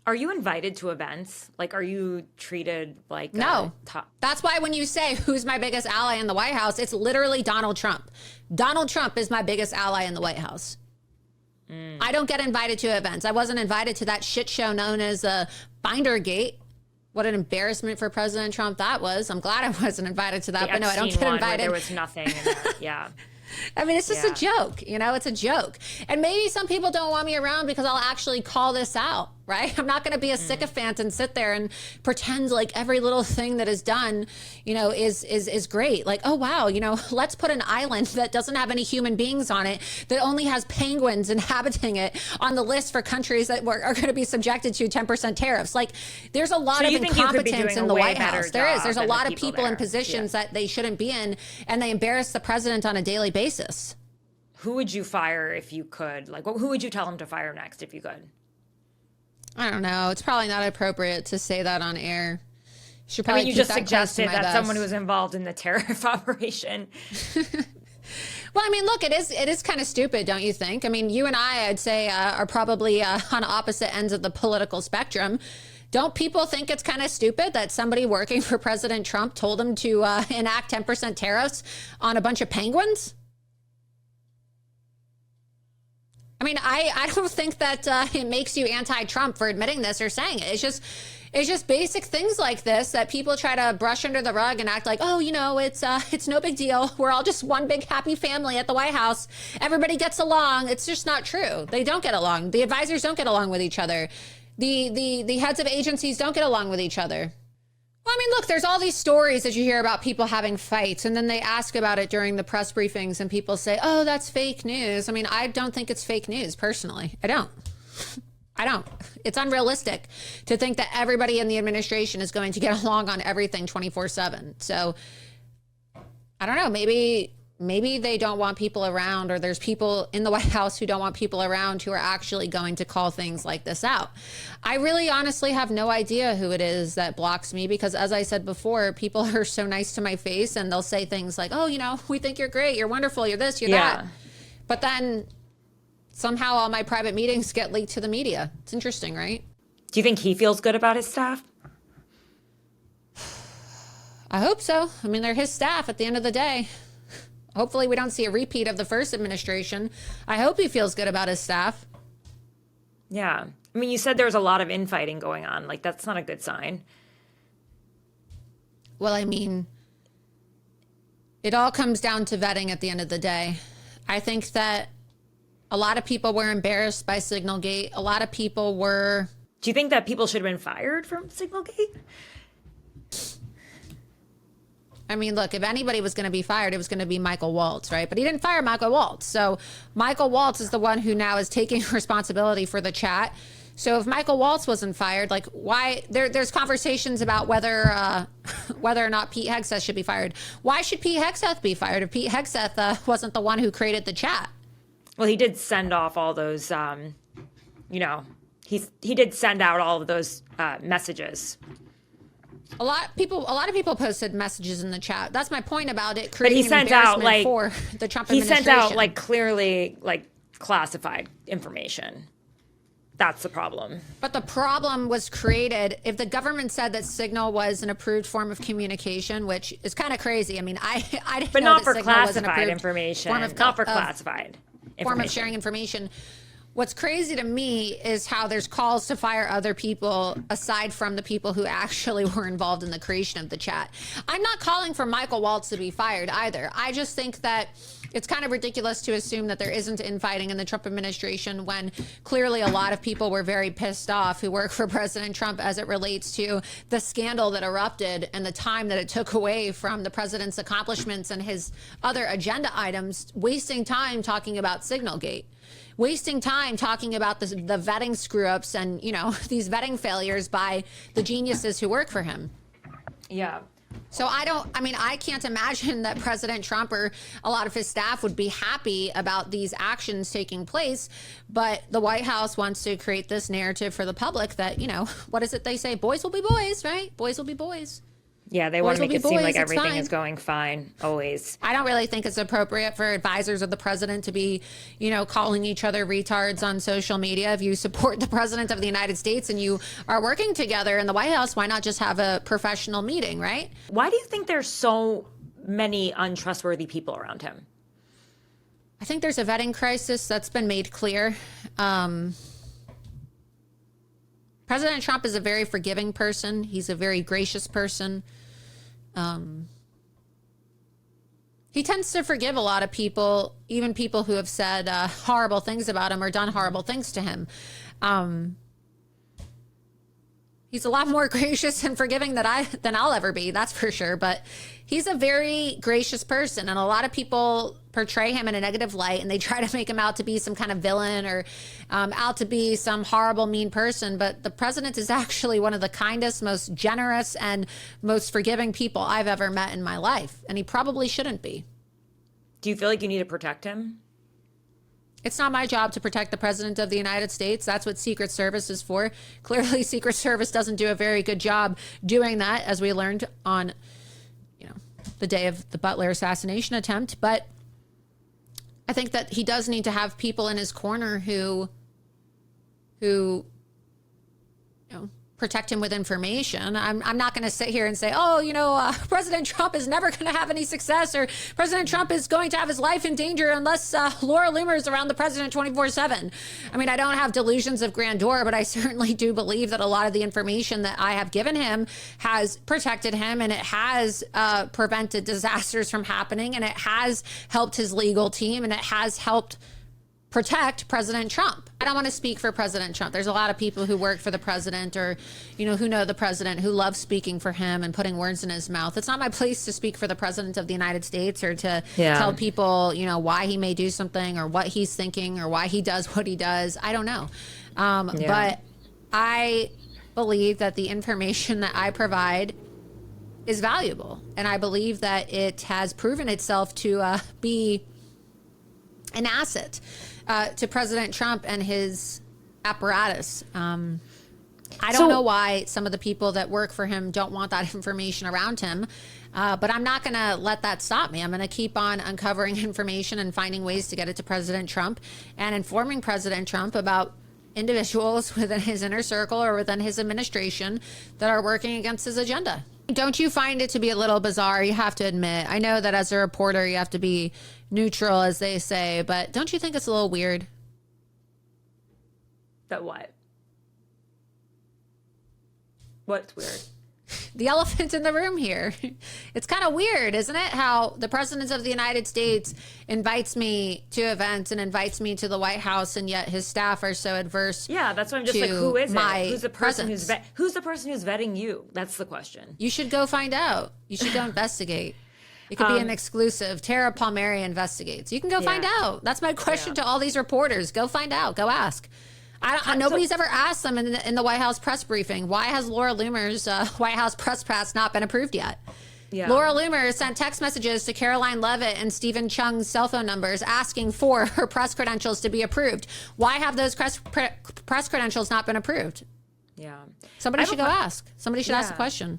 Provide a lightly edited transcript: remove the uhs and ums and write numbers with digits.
Are you invited to events? Like, are you treated like no? That's why when you say who's my biggest ally in the White House, it's literally Donald Trump. Donald Trump is my biggest ally in the White House. I don't get invited to events. I wasn't invited to that shit show known as Bindergate. What an embarrassment for President Trump that was. I'm glad I wasn't invited to that, but no, I don't get invited. There was nothing in there. Yeah. I mean, it's just a joke, you know, it's a joke. And maybe some people don't want me around because I'll actually call this out, right? I'm not going to be a sycophant and sit there and pretend like every little thing that is done, you know, is great. Like, oh, wow, you know, let's put an island that doesn't have any human beings on it, that only has penguins inhabiting it, on the list for countries that are going to be subjected to 10% tariffs. Like, there's a lot of incompetence in the White House. There's a lot of people in positions that they shouldn't be in, and they embarrass the president on a daily basis. Who would you fire if you could? Like, who would you tell him to fire next if you could? I don't know. It's probably not appropriate to say that on air. I mean, you just suggested that someone who was involved in the tariff operation. Well, I mean, look, it is kind of stupid, don't you think? I mean, you and I'd say, are probably on opposite ends of the political spectrum. Don't people think it's kind of stupid that somebody working for President Trump told him to enact 10% tariffs on a bunch of penguins? I mean, I don't think that it makes you anti-Trump for admitting this or saying it. It's just basic things like this that people try to brush under the rug and act like, oh, you know, it's no big deal. We're all just one big happy family at the White House. Everybody gets along. It's just not true. They don't get along. The advisors don't get along with each other. The heads of agencies don't get along with each other. Well, I mean, look, there's all these stories that you hear about people having fights, and then they ask about it during the press briefings, and people say, oh, that's fake news. I mean, I don't think it's fake news, personally. I don't. It's unrealistic to think that everybody in the administration is going to get along on everything 24/7. So, I don't know, maybe they don't want people around, or there's people in the White House who don't want people around who are actually going to call things like this out. I really honestly have no idea who it is that blocks me, because as I said before, people are so nice to my face and they'll say things like, oh, you know, we think you're great, you're wonderful, you're this, you're that. But then somehow all my private meetings get leaked to the media. It's interesting, right? Do you think he feels good about his staff? I hope so. I mean, they're his staff at the end of the day. Hopefully we don't see a repeat of the first administration. I hope he feels good about his staff. Yeah. I mean, you said there was a lot of infighting going on. Like, that's not a good sign. Well, I mean, it all comes down to vetting at the end of the day. I think that a lot of people were embarrassed by Signalgate. A lot of people were... Do you think that people should have been fired from Signalgate? I mean, look, if anybody was going to be fired, it was going to be Michael Waltz, right? But he didn't fire Michael Waltz. So Michael Waltz is the one who now is taking responsibility for the chat. So if Michael Waltz wasn't fired, like, why? There's conversations about whether or not Pete Hegseth should be fired. Why should Pete Hegseth be fired if Pete Hegseth wasn't the one who created the chat? Well, he did send off all those, you know, he did send out all of those messages. A lot of people posted messages in the chat. That's my point about it. But he sent out for the Trump administration. He sent out like clearly like classified information. That's the problem. But the problem was created if the government said that Signal was an approved form of communication, which is kind of crazy. I mean, I didn't but know not that for Signal was an classified approved information. not for classified information. Form of sharing information. What's crazy to me is how there's calls to fire other people aside from the people who actually were involved in the creation of the chat. I'm not calling for Michael Waltz to be fired either. I just think that it's kind of ridiculous to assume that there isn't infighting in the Trump administration when clearly a lot of people were very pissed off who work for President Trump as it relates to the scandal that erupted and the time that it took away from the president's accomplishments and his other agenda items, wasting time talking about Signalgate. Wasting time talking about the vetting screw-ups and, you know, these vetting failures by the geniuses who work for him. Yeah. So I can't imagine that President Trump or a lot of his staff would be happy about these actions taking place. But the White House wants to create this narrative for the public that, you know, what is it they say? Boys will be boys, right? Boys will be boys. Yeah, they want Boys to will make be it seem boys, like it's everything fine. is going fine, always. I don't really think it's appropriate for advisors of the president to be, calling each other retards on social media. If you support the president of the United States and you are working together in the White House, why not just have a professional meeting, right? Why do you think there's so many untrustworthy people around him? I think there's a vetting crisis that's been made clear. President Trump is a very forgiving person. He's a very gracious person. He tends to forgive a lot of people, even people who have said horrible things about him or done horrible things to him. He's a lot more gracious and forgiving than I'll ever be, that's for sure. But he's a very gracious person, and a lot of people portray him in a negative light, and they try to make him out to be some kind of villain or out to be some horrible, mean person. But the president is actually one of the kindest, most generous, and most forgiving people I've ever met in my life, and he probably shouldn't be. Do you feel like you need to protect him? It's not my job to protect the president of the United States. That's what Secret Service is for. Clearly, Secret Service doesn't do a very good job doing that, as we learned on, the day of the Butler assassination attempt. But I think that he does need to have people in his corner who protect him with information. I'm not going to sit here and say, President Trump is never going to have any success, or President Trump is going to have his life in danger unless Laura Loomer is around the president 24/7. I mean, I don't have delusions of grandeur, but I certainly do believe that a lot of the information that I have given him has protected him, and it has prevented disasters from happening, and it has helped his legal team, and it has helped protect President Trump. I don't want to speak for President Trump. There's a lot of people who work for the president, or, who know the president, who love speaking for him and putting words in his mouth. It's not my place to speak for the president of the United States, or to tell people, why he may do something, or what he's thinking, or why he does what he does. I don't know. But I believe that the information that I provide is valuable. And I believe that it has proven itself to be an asset to President Trump and his apparatus. I don't know why some of the people that work for him don't want that information around him, but I'm not going to let that stop me. I'm going to keep on uncovering information and finding ways to get it to President Trump, and informing President Trump about individuals within his inner circle or within his administration that are working against his agenda. Don't you find it to be a little bizarre? You have to admit. I know that as a reporter, you have to be neutral, as they say, but don't you think it's a little weird? That what? What's weird? The elephant in the room here. It's kind of weird, isn't it? How the president of the United States invites me to events and invites me to the White House, and yet his staff are so adverse. Yeah, that's why I'm just like, who is it? Who's the person presence. who's the person who's vetting you? That's the question. You should go find out. You should go investigate. It could be an exclusive. Tara Palmeri investigates. You can go find out. That's my question to all these reporters. Go find out. Go ask. Nobody's ever asked them in the White House press briefing, why has Laura Loomer's White House press pass not been approved yet? Yeah. Laura Loomer sent text messages to Caroline Leavitt and Stephen Chung's cell phone numbers asking for her press credentials to be approved. Why have those press credentials not been approved? Yeah. Somebody should go ask. Somebody should ask the question.